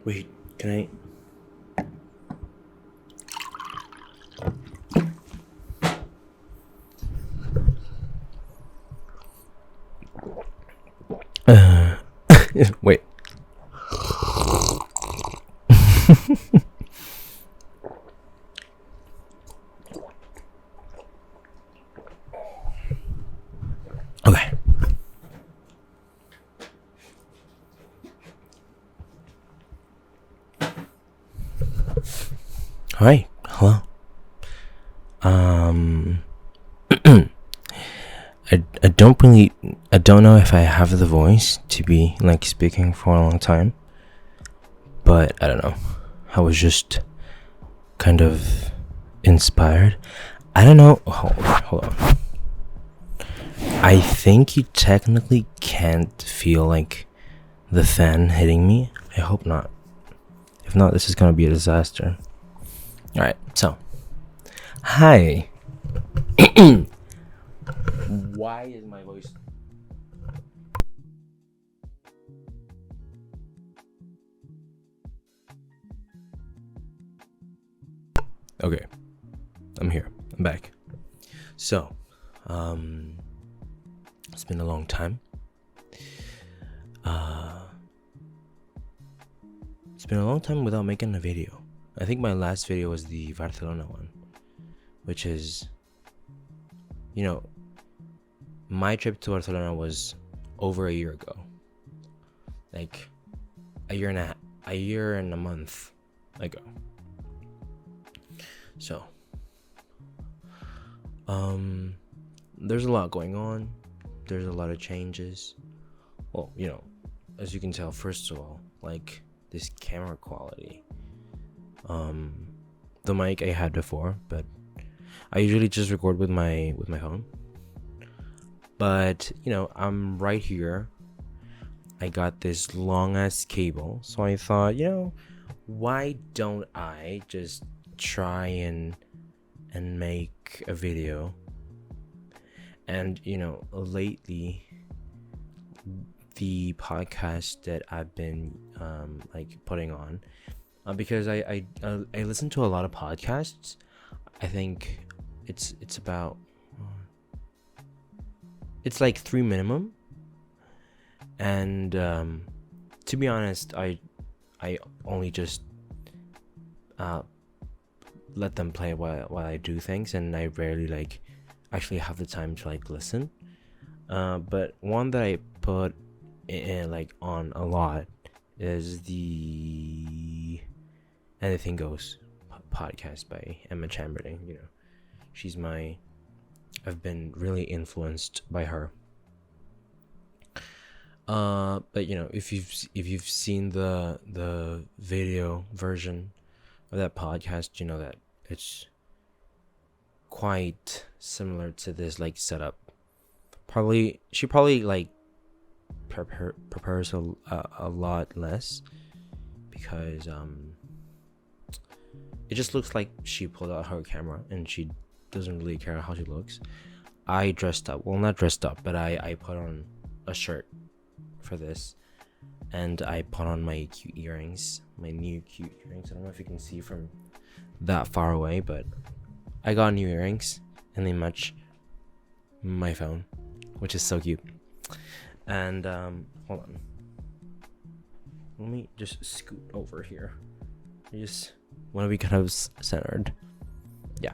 Wait, can I? Wait. Okay. All right. Hello. Um, I don't know if I have the voice to be like speaking for a long time, but I don't know. I was just kind of inspired. I don't know. Hold on. I think you technically can't feel like the fan hitting me. I hope not. If not, this is gonna be a disaster. Alright, so. Hi. Why is my voice. Okay. I'm here. I'm back. So, it's been a long time. It's been a long time without making a video. I think my last video was the Barcelona one, which is, my trip to Barcelona was over a year ago. Like a year and a month ago. So, there's a lot going on. There's a lot of changes. Well, as you can tell, first of all, like this camera quality. The mic I had before, but I usually just record with my phone. But I'm right here. I got this long ass cable, so I thought, why don't I just try and make a video? And lately the podcast that I've been like putting on, because I listen to a lot of podcasts. I think it's about it's like 3 minimum, and to be honest, I only just let them play while I do things, and I rarely like actually have the time to like listen. But one that I put in like on a lot is the Anything Goes podcast by Emma Chamberlain. I've been really influenced by her. But if you've seen the video version of that podcast, you know that it's quite similar to this like setup. She probably like prepares a lot less, because it just looks like she pulled out her camera and she doesn't really care how she looks. I dressed up, well, not dressed up, but I put on a shirt for this, and I put on my cute earrings, my new cute earrings. I don't know if you can see from that far away, but I got new earrings and they match my phone, which is so cute. And hold on, let me just scoot over here. I just want to be kind of centered. Yeah.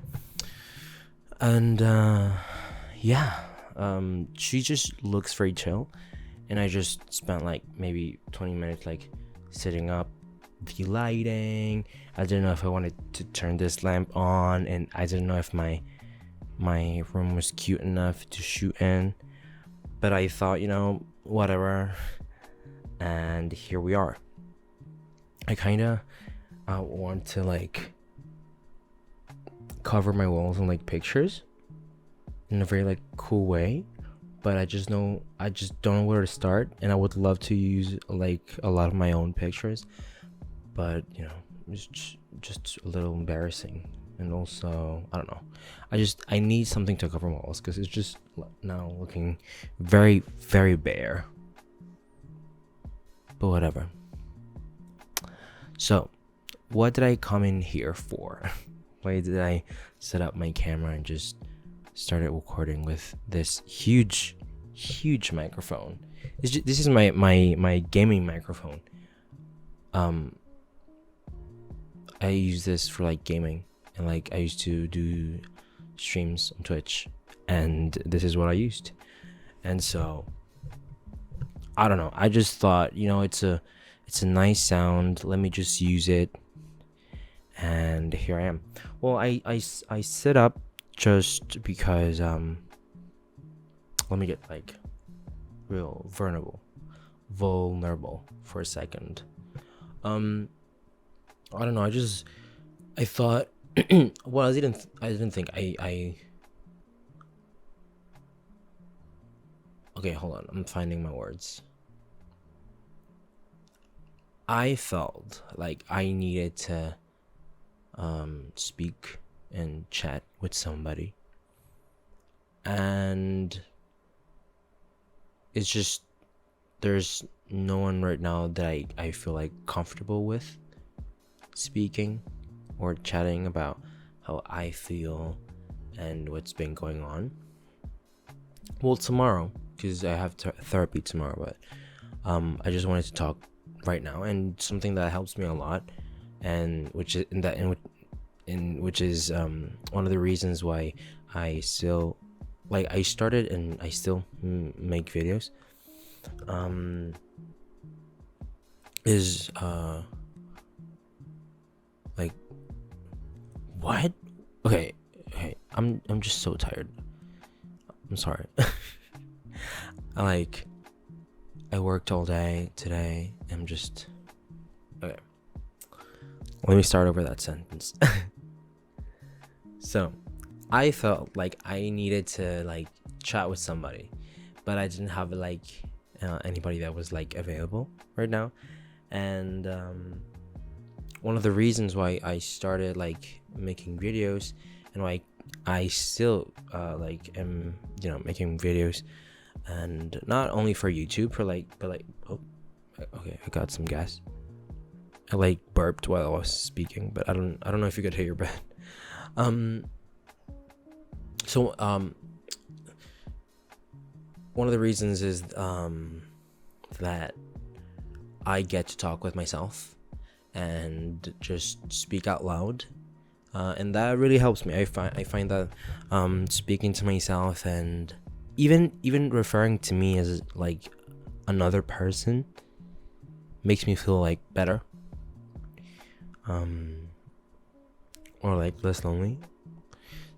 And she just looks very chill, and I just spent like maybe 20 minutes like sitting up, the lighting. I didn't know if I wanted to turn this lamp on, and I didn't know if my room was cute enough to shoot in, but I thought, whatever, and here we are. I kind of want to like cover my walls in like pictures in a very like cool way, but I just don't know where to start, and I would love to use like a lot of my own pictures, but it's just a little embarrassing. And also, I don't know, I need something to cover my walls, because it's just now looking very, very bare. But whatever. So what did I come in here for? Why did I set up my camera and just started recording with this huge microphone? This is my gaming microphone. I use this for like gaming, and like I used to do streams on Twitch, and this is what I used. And so I don't know, I just thought, it's a nice sound, let me just use it. And here I am. Well, I set up just because let me get like real vulnerable for a second. I don't know, I thought well, I didn't think I okay, hold on, I'm finding my words. I felt like I needed to speak and chat with somebody, and it's just there's no one right now that I feel like comfortable with speaking or chatting about how I feel and what's been going on. Well, tomorrow, because I have therapy tomorrow, but I just wanted to talk right now, and something that helps me a lot, and which is which is one of the reasons why I still I started and I still make videos is what? Okay, I'm just so tired. I'm sorry. I worked all day today. I'm just okay. Let me start over that sentence. So, I felt like I needed to chat with somebody, but I didn't have anybody that was available right now. And one of the reasons why I started making videos, and why I still am making videos, and not only for YouTube, oh, okay, I got some gas. I burped while I was speaking, but I don't know if you could hear, but so one of the reasons is that I get to talk with myself and just speak out loud, and that really helps me. I find that speaking to myself and even referring to me as another person makes me feel better, or less lonely.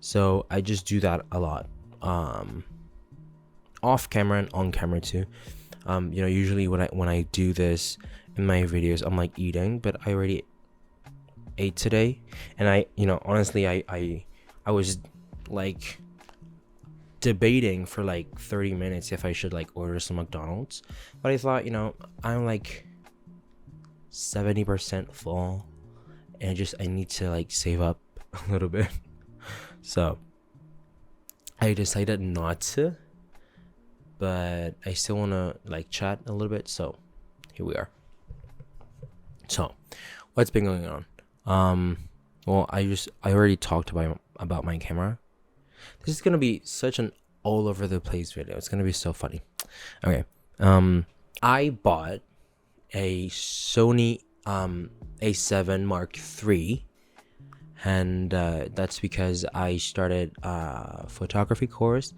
So I just do that a lot, off camera and on camera too. Usually when I do this in my videos, I'm eating, but I already ate today, and I honestly I was debating for 30 minutes if I should order some McDonald's, but I thought I'm 70% full, and I need to save up a little bit. So I decided not to, but I still want to chat a little bit, so here we are. So what's been going on? Well, I already talked about my camera. This is gonna be such an all over the place video. It's gonna be so funny. Okay. I bought a Sony A7 Mark III, and that's because I started a photography course,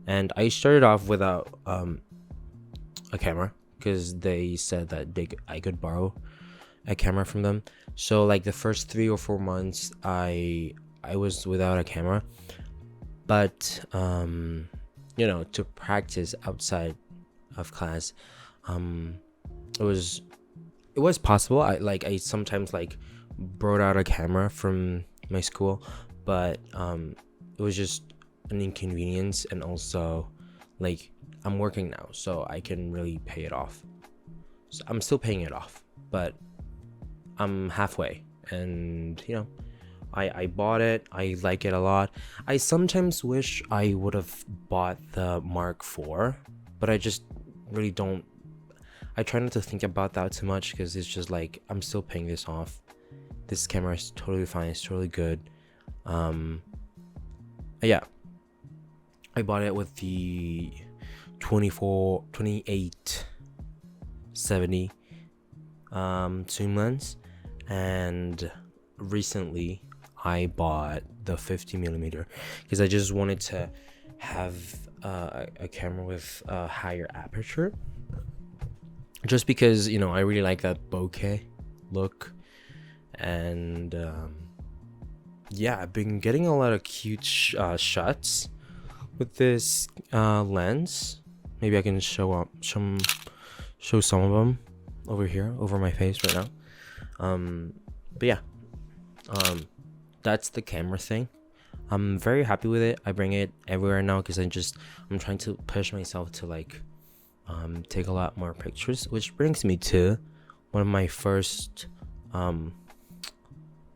and I started off without a camera, because they said that I could borrow a camera from them. So the first 3 or 4 months I was without a camera, but to practice outside of class, it was possible. I sometimes brought out a camera from my school, but it was just an inconvenience, and also I'm working now, so I can really pay it off. So I'm still paying it off, but I'm halfway, and I bought it. I like it a lot. I sometimes wish I would have bought the Mark IV, but I just really don't. I try not to think about that too much, because it's just like I'm still paying this off. This camera is totally fine, it's totally good. Yeah, I bought it with the 2870 zoom lens, and recently I bought the 50mm because I just wanted to have a camera with a higher aperture, just because, you know, I really like that bokeh look. And yeah, I've been getting a lot of cute shots with this lens. Maybe I can show some of them over here, over my face right now. But yeah, that's the camera thing. I'm very happy with it. I bring it everywhere now because I'm trying to push myself to like take a lot more pictures, which brings me to one of my first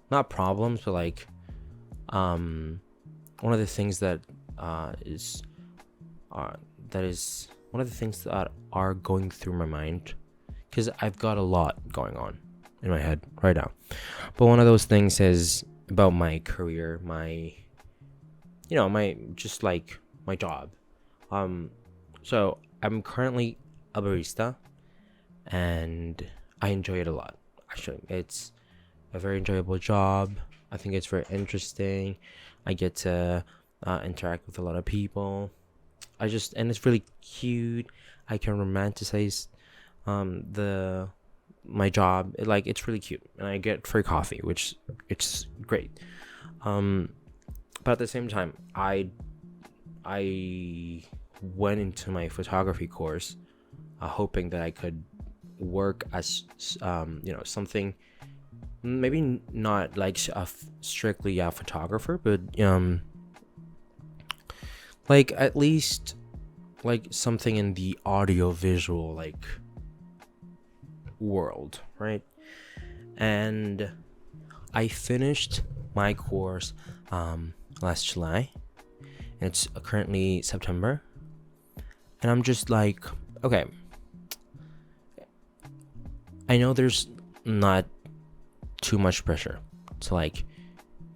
not problems, but like one of the things that is one of the things that are going through my mind, because I've got a lot going on in my head right now. But one of those things is about my career, my just like my job. So I'm currently a barista, and I enjoy it a lot. Actually, it's a very enjoyable job. I think it's very interesting. I get to interact with a lot of people. And it's really cute. I can romanticize my job. It's really cute, and I get free coffee, which it's great. But at the same time, I went into my photography course hoping that I could work as something, maybe not like strictly a photographer, but like at least like something in the audio visual like world, right? And I finished my course last July, and it's currently September, and I'm just like, okay, I know there's not too much pressure to like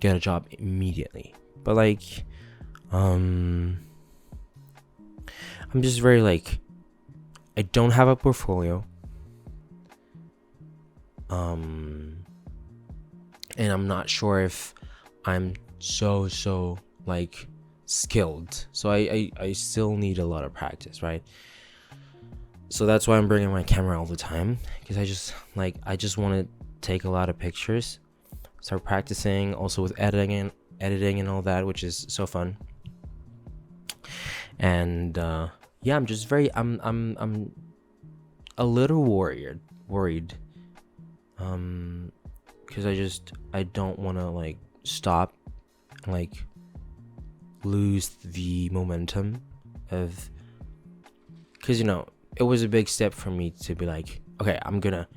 get a job immediately, but like I'm just very like, I don't have a portfolio, and I'm not sure if I'm so like skilled, so I still need a lot of practice, right? So that's why I'm bringing my camera all the time, because I just want to take a lot of pictures, start practicing also with editing and all that, which is so fun. And yeah, I'm just very I'm a little worried because I don't want to like stop, like lose the momentum of, because it was a big step for me to be like, okay, I'm gonna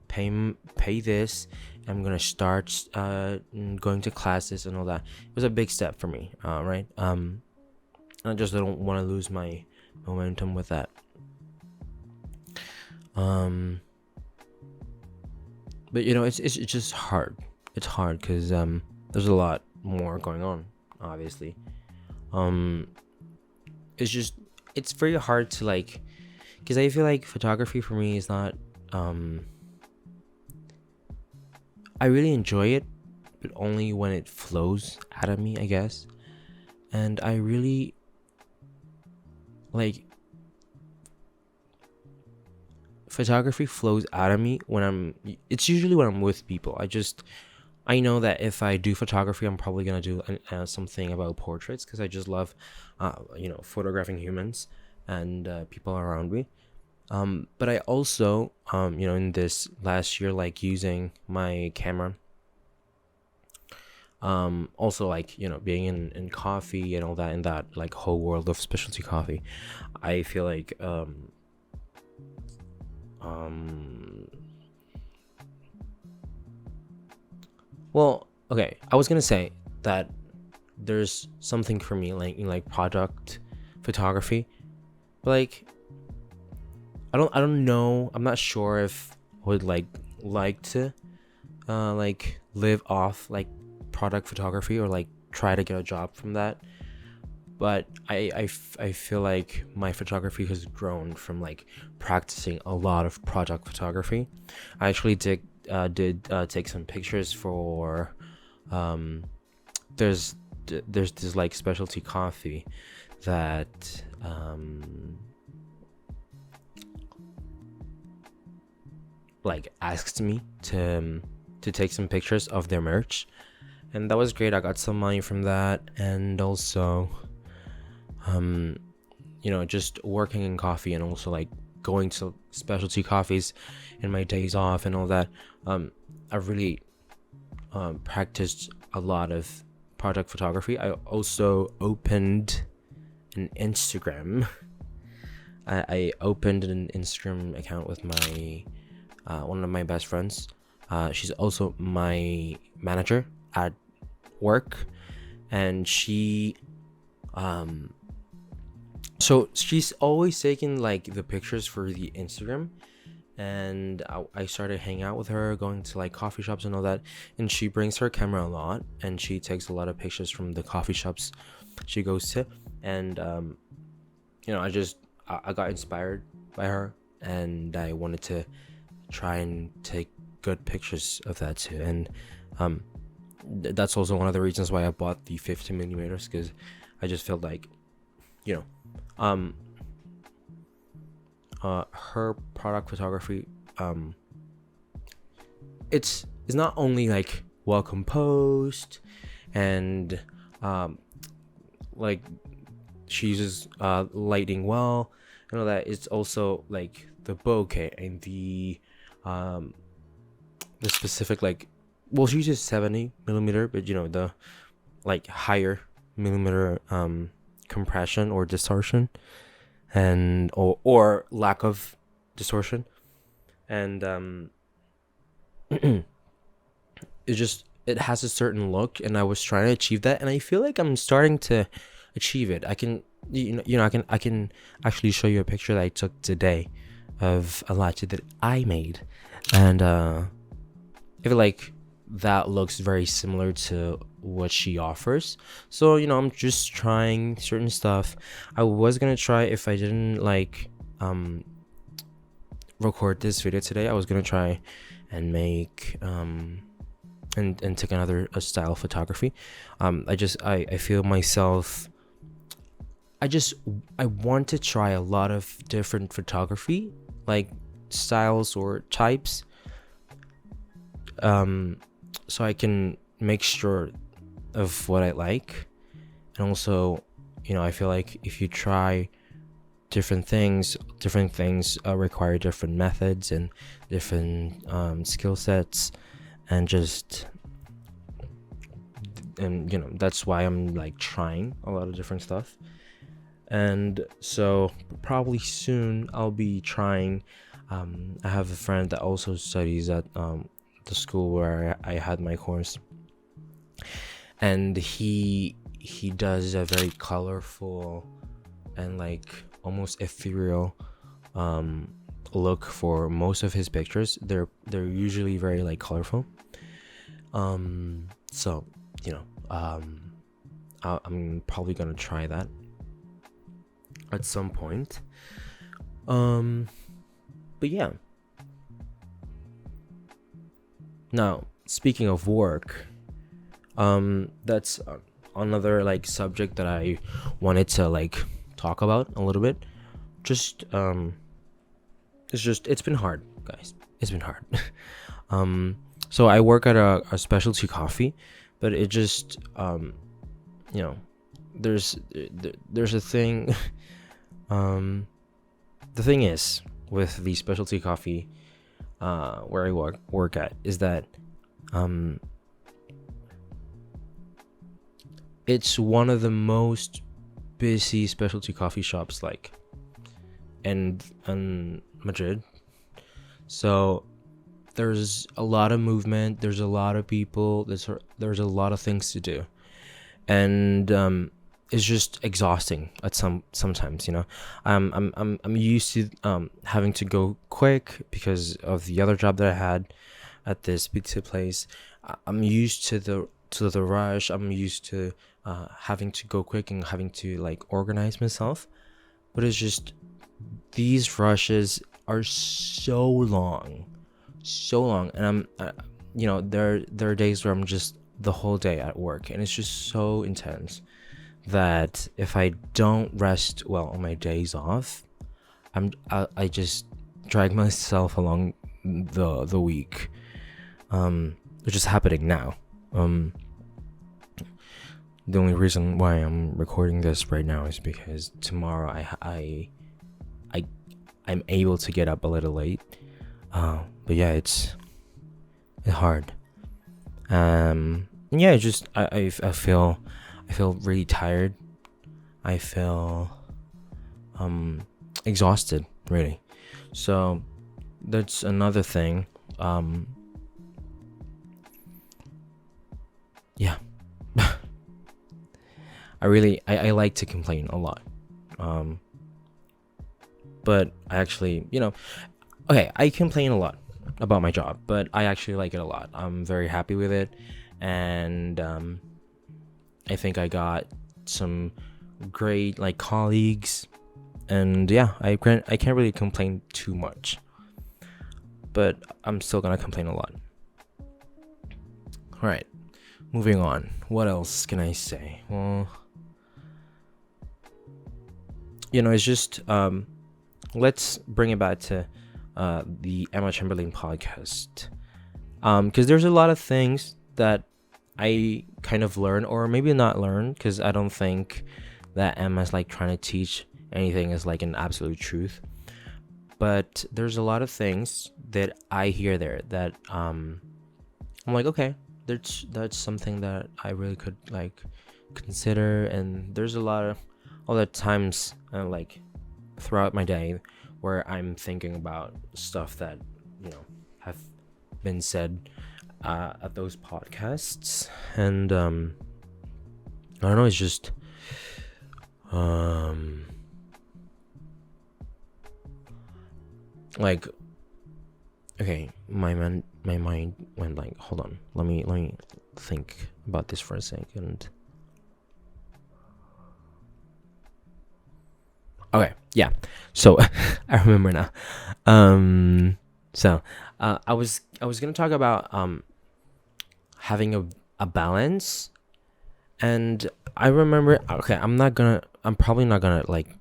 pay this, I'm gonna start going to classes and all that. It was a big step for me, right? I just don't want to lose my momentum with that. But it's just hard. It's hard because there's a lot more going on, obviously. It's very hard to like, because I feel like photography for me is not I really enjoy it, but only when it flows out of me, I guess. And I really like, photography flows out of me it's usually when I'm with people. I know that if I do photography, I'm probably gonna do something about portraits, because I just love photographing humans and people around me. But I also in this last year, like using my camera, also like being in coffee and all that, in that like whole world of specialty coffee, I feel like well, okay, I was gonna say that there's something for me like in like product photography, but like I don't know. I'm not sure if I would like to like live off like product photography, or like try to get a job from that. But I feel like my photography has grown from like practicing a lot of product photography. I actually did take some pictures for um there's this like specialty coffee that like asked me to take some pictures of their merch, and that was great. I got some money from that, and also just working in coffee, and also like going to specialty coffees in my days off and all that. I've really practiced a lot of product photography. I also opened an Instagram. I opened an Instagram account with my one of my best friends. She's also my manager at work, and so she's always taking like the pictures for the Instagram, and I started hanging out with her, going to like coffee shops and all that, and she brings her camera a lot, and she takes a lot of pictures from the coffee shops she goes to, and I got inspired by her, and I wanted to try and take good pictures of that too. And that's also one of the reasons why I bought the 50 millimeters, because I just felt like, her product photography, it's not only like well composed, and like she uses lighting well and all that. It's also like the bokeh and the specific, like, well, she uses 70 millimeter, but the like higher millimeter compression or distortion, and or lack of distortion, and it has a certain look, and I was trying to achieve that, and I feel like I'm starting to achieve it. I can I can actually show you a picture that I took today of a latte that I made, and I feel like that looks very similar to what she offers. So I'm just trying certain stuff. I was gonna try, if I didn't like record this video today, I was gonna try and make and take another style of photography. I feel myself, I want to try a lot of different photography, like styles or types, so I can make sure of what I like. And also, I feel like if you try different things require different methods and different skill sets, and that's why I'm like trying a lot of different stuff. And so probably soon I'll be trying, I have a friend that also studies at the school where I had my course, and he does a very colorful and like almost ethereal look for most of his pictures. They're usually very like colorful. So I'm probably gonna try that at some point. But yeah. Now, speaking of work, that's another like subject that I wanted to like talk about a little bit. It's been hard, guys. It's been hard. So I work at a specialty coffee, but it just there's a thing. The thing is with the specialty coffee where I work at is that it's one of the most busy specialty coffee shops like in Madrid. So there's a lot of movement, there's a lot of people, there's a lot of things to do, and is just exhausting at sometimes, you know. I'm used to having to go quick because of the other job that I had at this pizza place. I'm used to the rush. I'm used to having to go quick and having to like organize myself. But it's just these rushes are so long, and you know, there are days where I'm just the whole day at work, and it's just so intense that if I don't rest well on my days off, I just drag myself along the week, which is happening now. The only reason why I'm recording this right now is because tomorrow I'm able to get up a little late. But yeah, it's hard. Yeah, it's just I feel really tired. I feel exhausted, really. So that's another thing. Yeah. I like to complain a lot. But I actually, you know, okay, I complain a lot about my job, but I actually like it a lot. I'm very happy with it, and I think I got some great like colleagues, and yeah, I can't really complain too much, but I'm still gonna complain a lot. All right, moving on. What else can I say? Well, you know, it's just let's bring it back to the Emma Chamberlain podcast, because there's a lot of things that I kind of learn, or maybe not learn, because I don't think that Emma's like trying to teach anything as like an absolute truth. But there's a lot of things that I hear there that I'm like, okay, that's something that I really could like consider. And there's a lot of other times like throughout my day where I'm thinking about stuff that, you know, have been said at those podcasts. And I don't know, it's just like, okay, my mind went like, hold on, let me think about this for a second. Okay, yeah, so I remember now. So I was gonna talk about having a balance. And I remember, okay, I'm probably not gonna like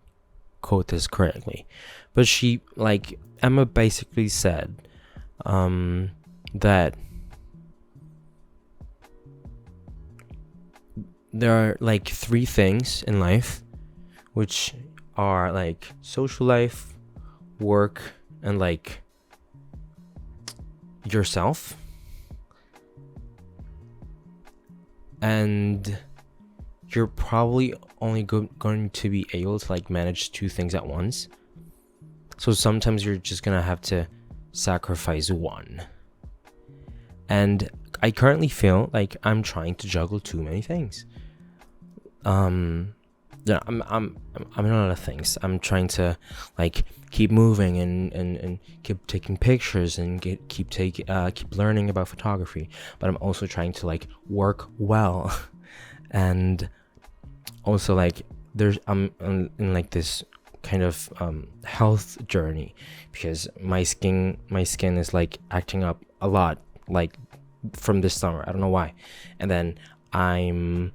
quote this correctly, but she, like, Emma basically said that there are like three things in life, which are like social life, work, and like yourself. And you're probably only going to be able to like manage two things at once. So sometimes you're just gonna have to sacrifice one. And I currently feel like I'm trying to juggle too many things. Yeah, I'm in a lot of things. I'm trying to like keep moving and keep taking pictures and keep learning about photography, but I'm also trying to like work well. And also like I'm in like this kind of health journey, because my skin is like acting up a lot, like from this summer. I don't know why. And then I'm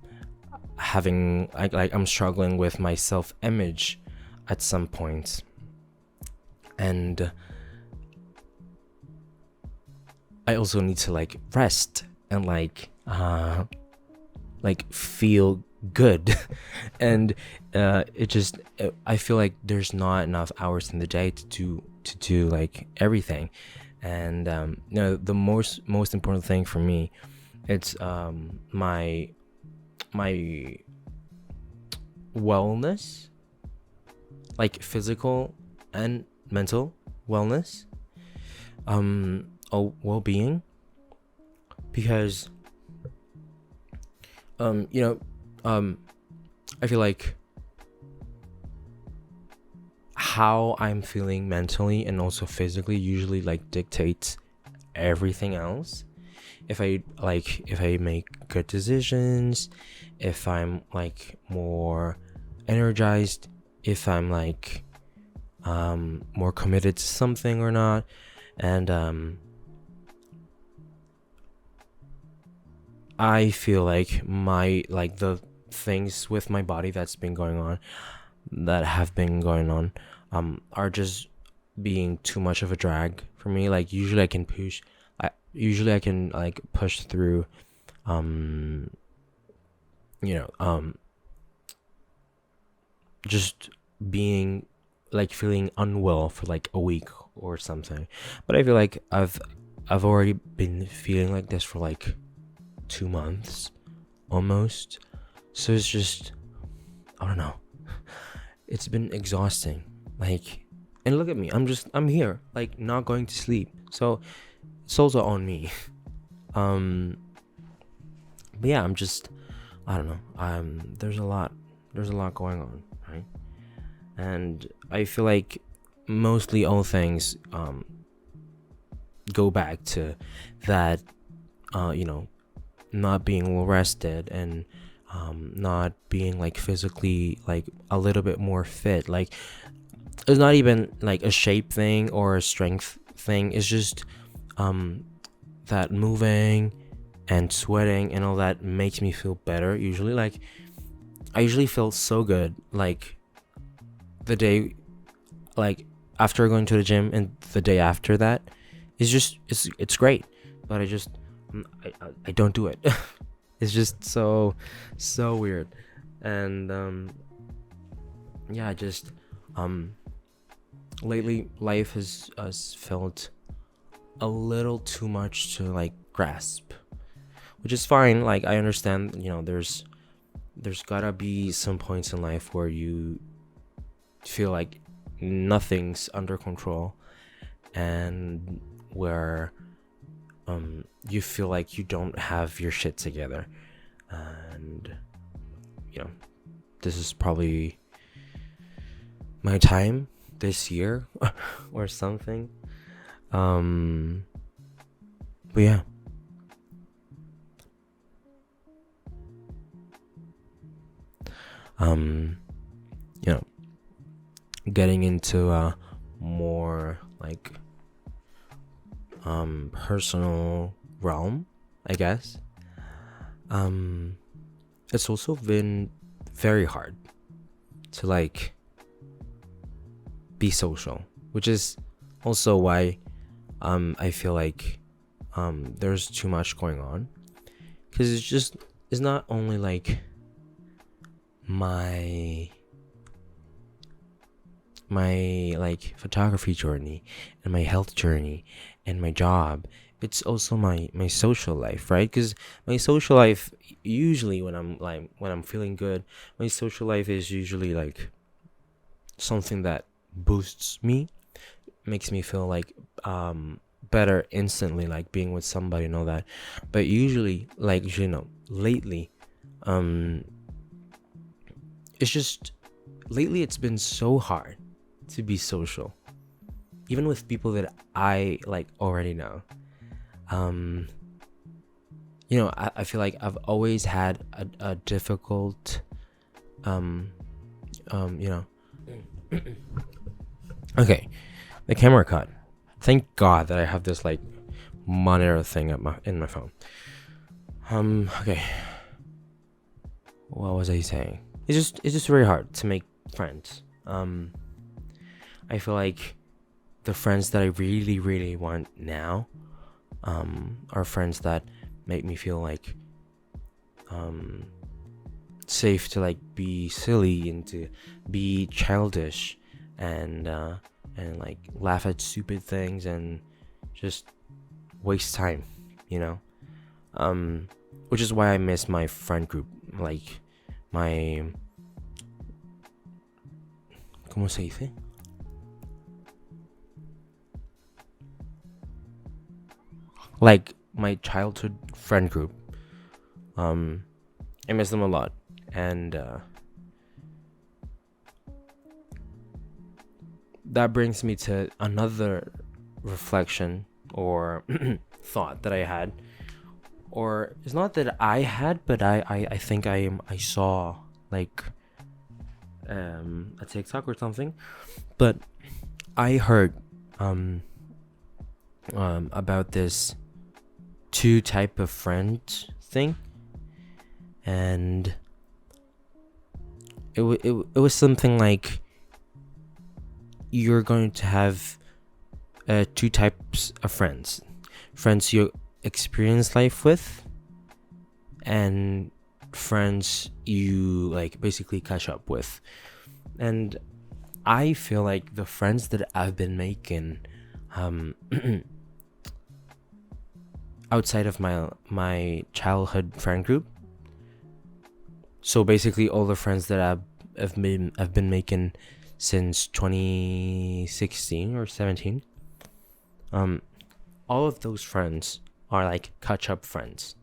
having like I'm struggling with my self-image at some point, and I also need to like rest and like feel good. And I feel like there's not enough hours in the day to do like everything. And you know, the most important thing for me, it's my wellness, like physical and mental wellness, well-being, because you know, I feel like how I'm feeling mentally and also physically usually like dictates everything else. If I make good decisions, if I'm like more energized, if I'm like more committed to something or not. And I feel like the things with my body that have been going on are just being too much of a drag for me. Like usually I can like push through um you know just being like feeling unwell for like a week or something. But I feel like I've already been feeling like this for like 2 months almost. So it's just, I don't know, it's been exhausting. Like, and look at me, I'm here like not going to sleep, so it's also on me. um but yeah, I don't know, there's a lot going on, right? And I feel like mostly all things go back to that, you know, not being well rested, and not being like physically like a little bit more fit. Like, it's not even like a shape thing or a strength thing, it's just um that moving and sweating and all that makes me feel better usually. Like, I usually feel so good like the day, like after going to the gym, and the day after that is just, it's great. But I don't do it. It's just so weird. And yeah, I just lately life has felt a little too much to like grasp, which is fine. Like, I understand, there's gotta be some points in life where you feel like nothing's under control, and where you feel like you don't have your shit together. And this is probably my time this year or something. But yeah. um you know Getting into a more like personal realm, I guess. It's also been very hard to like be social, which is also why I feel like there's too much going on, because it's not only like my like photography journey and my health journey and my job. It's also my social life, right? Because my social life, usually when I'm feeling good, my social life is usually like something that boosts me, makes me feel like better instantly, like being with somebody and all that. But usually, like, lately, um it's just, lately it's been so hard to be social, even with people that I like already know. I feel like I've always had a difficult you know okay, the camera cut. Thank God that I have this like monitor thing in my phone. Okay, what was I saying? It's just very hard to make friends. I feel like the friends that I really, really want now are friends that make me feel like safe to like be silly and to be childish, and like laugh at stupid things and just waste time, you know. Which is why I miss my friend group, like my, ¿cómo se dice? Like my childhood friend group. I miss them a lot, and that brings me to another reflection or thought that I had, or it's not that I had, but I think I saw like a TikTok or something, but I heard about this two type of friend thing, and it was something like you're going to have two types of friends you experience life with, and friends you like basically catch up with. And I feel like the friends that I've been making outside of my childhood friend group, so basically all the friends that I've been making since 2016 or 17, all of those friends are like catch up friends,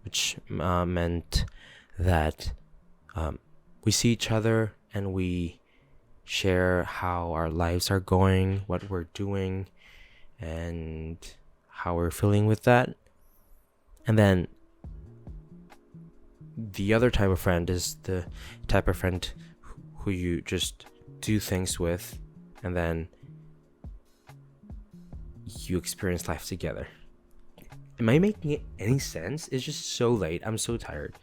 which meant that we see each other and we share how our lives are going, what we're doing, and how we're feeling with that. And then the other type of friend is the type of friend who you just do things with, and then you experience life together. Am I making any sense? It's just so late. I'm so tired.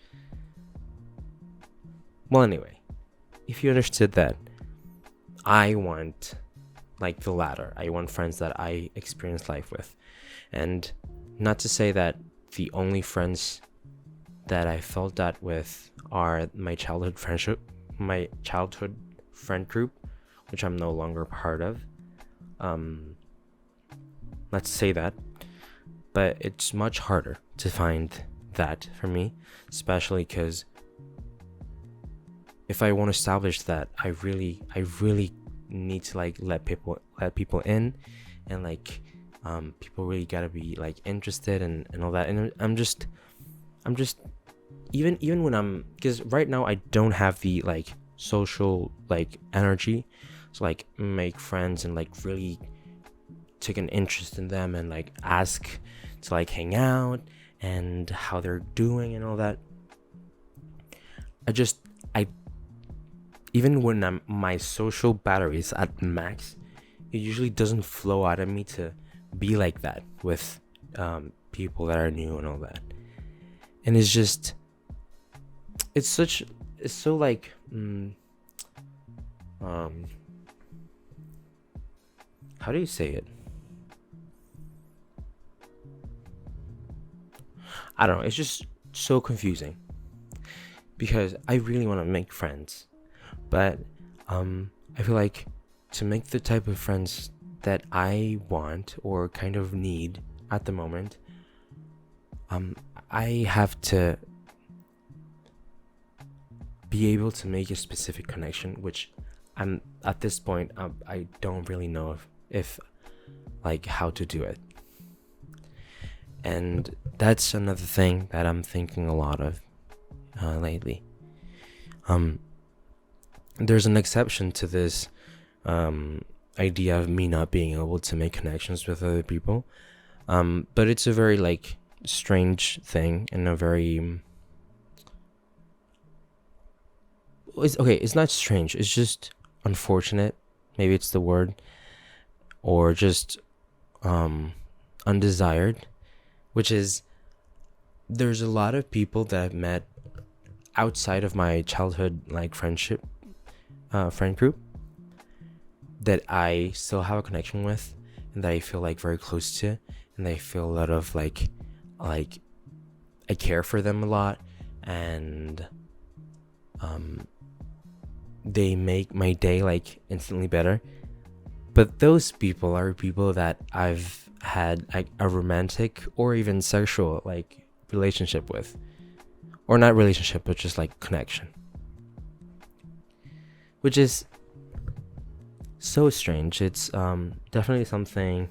Well, anyway, if you understood that, I want like the latter. I want friends that I experience life with. And not to say that the only friends that I felt that with are my childhood friend group, which I'm no longer part of. Let's say that. But it's much harder to find that for me, especially because if I want to establish that, I really need to like let people in, and like people really gotta be like interested and all that. And I'm just even when I'm, because right now I don't have the like social like energy to like make friends and like really take an interest in them and like ask to like hang out and how they're doing and all that. I even when my social battery is at max, it usually doesn't flow out of me to be like that with people that are new and all that. And it's so like how do you say it? I don't know, it's just so confusing because I really want to make friends, but I feel like to make the type of friends that I want or kind of need at the moment, I have to be able to make a specific connection, which I'm at this point I don't really know if like how to do it. And that's another thing that I'm thinking a lot of lately. There's an exception to this idea of me not being able to make connections with other people, but it's a very like strange thing and a very it's not strange, it's just unfortunate, maybe it's the word, or just undesired, which is there's a lot of people that I've met outside of my childhood like friend group that I still have a connection with and that I feel like very close to, and I feel a lot of like I care for them a lot, and they make my day like instantly better. But those people are people that I've had like a romantic or even sexual like relationship with, or not relationship but just like connection, which is so strange. It's definitely something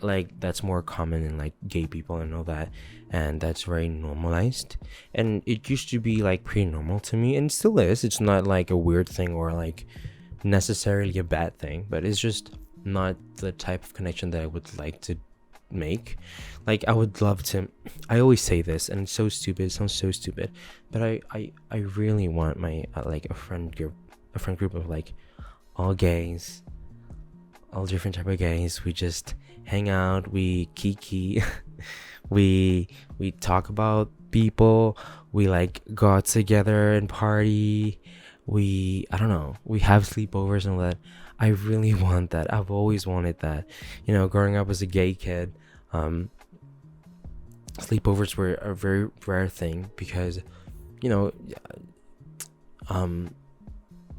like that's more common in like gay people and all that, and that's very normalized, and it used to be like pretty normal to me, and still is. It's not like a weird thing or like necessarily a bad thing, but it's just not the type of connection that I would like to make. Like, I would love to, I always say this, and it's so stupid, it sounds so stupid, but I really want my like a friend group of like all gays, all different type of gays. We just hang out, we kiki, we talk about people, we like go out together and party, we, I don't know, we have sleepovers and all that. I really want that. I've always wanted that. You know, growing up as a gay kid, sleepovers were a very rare thing because, you know,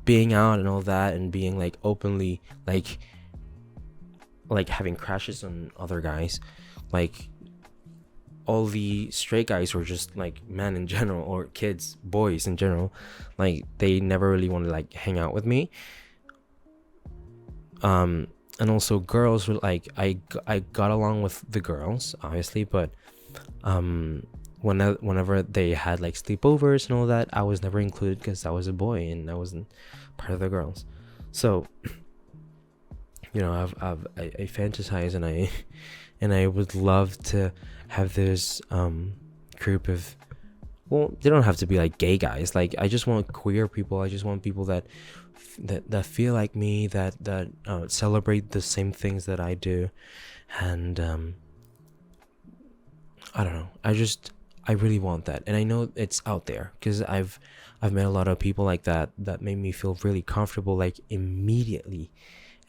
being out and all that, and being like openly like having crashes on other guys, like all the straight guys were just like men in general, or kids, boys in general, like they never really wanted to like hang out with me. And also girls were like, I got along with the girls obviously, but whenever they had like sleepovers and all that, I was never included because I was a boy and I wasn't part of the girls. So, you know, I fantasize, and I would love to have this group of, well, they don't have to be like gay guys. Like, I just want queer people. I just want people that feel like me, that celebrate the same things that I do. And I don't know, I really want that, and I know it's out there because I've met a lot of people like that made me feel really comfortable, like immediately,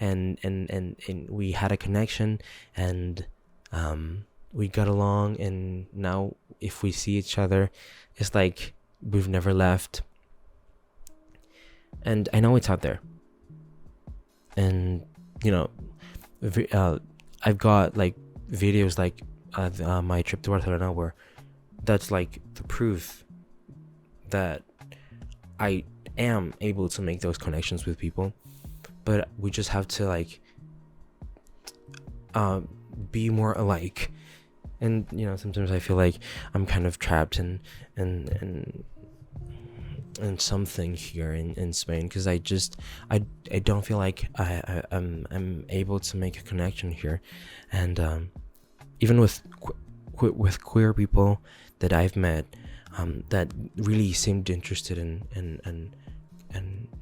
and we had a connection, and we got along, and now if we see each other, it's like we've never left. And I know it's out there, and you know, I've got like videos like my trip to Barcelona, where that's like the proof that I am able to make those connections with people. But we just have to like be more alike. And you know, sometimes I feel like I'm kind of trapped in something here in Spain, because I don't feel like I'm able to make a connection here. And even with queer people that I've met, that really seemed interested in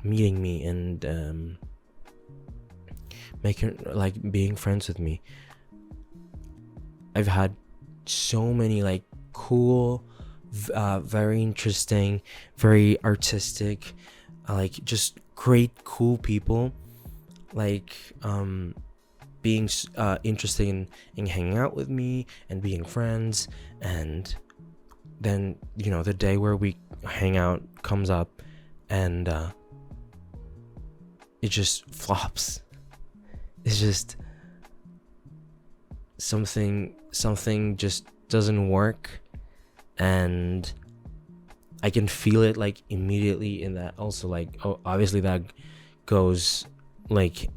meeting me and making, like, being friends with me. I've had so many like cool, very interesting, very artistic, like just great cool people, like being interested in hanging out with me and being friends. And then, you know, the day where we hang out comes up, and it just flops. It's just something just doesn't work, and I can feel it like immediately in that. Also, like, oh, obviously that goes like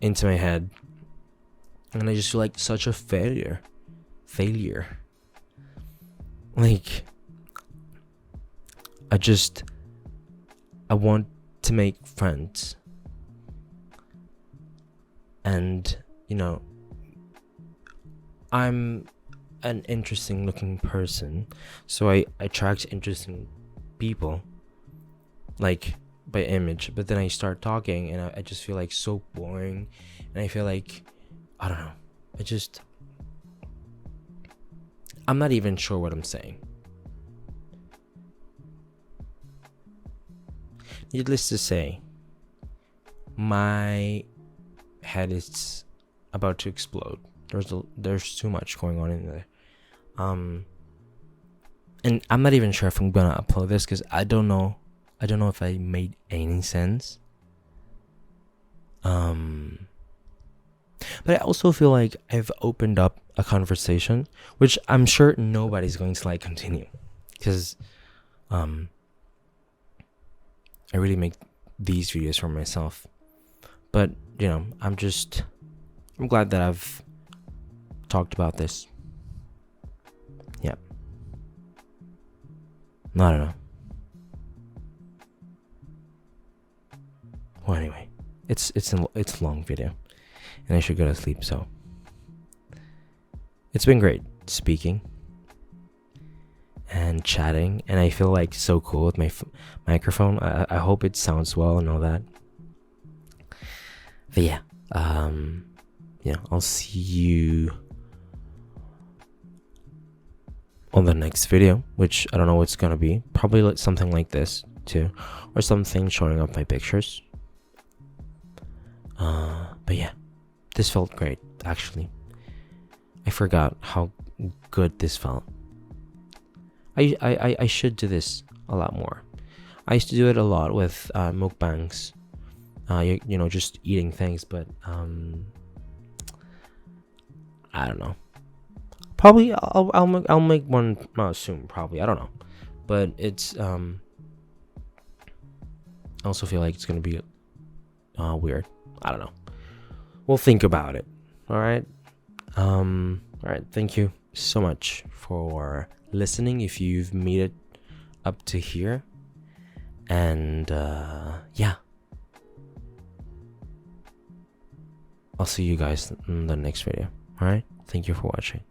into my head, and I just feel like such a failure. Like, I want to make friends, and you know, I'm an interesting looking person, so I attract interesting people, like, by image. But then I start talking, and I just feel like so boring, and I feel like, I don't know, I'm not even sure what I'm saying. Needless to say, my head is about to explode. There's too much going on in there. And I'm not even sure if I'm gonna upload this, because I don't know if I made any sense. But I also feel like I've opened up a conversation, which I'm sure nobody's going to like continue, because I really make these videos for myself. But you know, I'm glad that I've talked about this. Yeah. I don't know. Well, anyway, it's a long video, and I should go to sleep. So it's been great speaking and chatting, and I feel like so cool with my microphone. I hope it sounds well and all that. But yeah, I'll see you on the next video, which I don't know what's gonna be. Probably like something like this too, or something showing up my pictures. But yeah, this felt great actually. I forgot how good this felt. I should do this a lot more. I used to do it a lot with mukbangs. Just eating things, but I don't know. Probably I'll make one soon. Probably, I don't know, but it's I also feel like it's gonna be weird. I don't know. We'll think about it. All right. All right. Thank you so much for listening. If you've made it up to here, and yeah, I'll see you guys in the next video. All right. Thank you for watching.